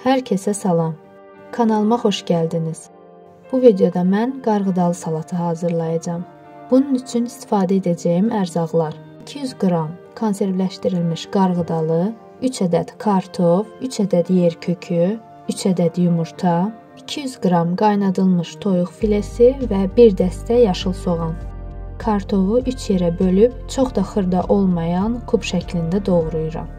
Hər kəsə salam. Kanalıma xoş gəldiniz. Bu videoda mən qarğıdalı salatı hazırlayacağam. Bunun üçün istifadə edəcəyim ərzaqlar: 200 qram konservləşdirilmiş qarğıdalı, 3 ədəd kartof, 3 ədəd yer kökü, 3 ədəd yumurta, 200 qram qaynadılmış toyuq filesi və 1 dəstə yaşıl soğan. Kartofu 3 yerə bölüb çox da xırda olmayan kub şəklində doğrayıram.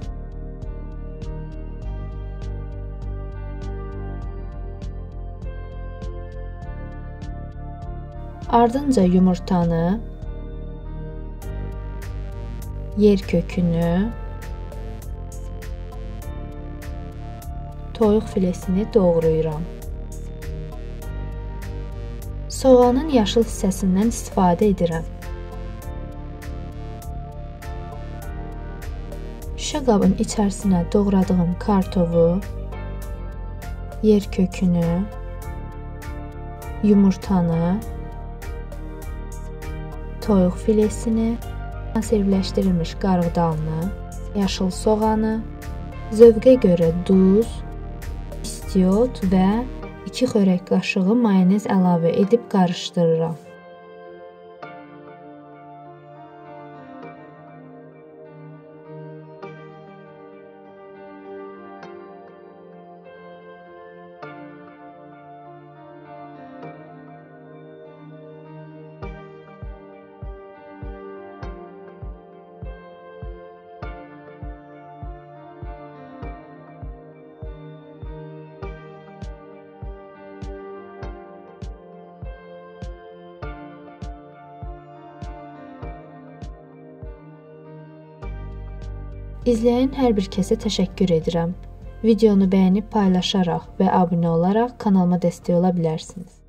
Ardınca yumurtanı, yer kökünü, toyuq filesini doğrayıram. Soğanın yaşıl hissəsindən istifadə edirəm. Şüşə qabın içərisinə doğradığım kartofu, yer kökünü, yumurtanı, toyuq filesini, konservləşdirilmiş qarğıdalını, yaşıl soğanı, zövqə görə duz, istiot və 2 xörək qaşığı mayonez əlavə edib qarışdırıram. İzləyən hər bir kəsə təşəkkür edirəm. Videonu bəyənib paylaşaraq və abunə olaraq kanalıma dəstək ola bilərsiniz.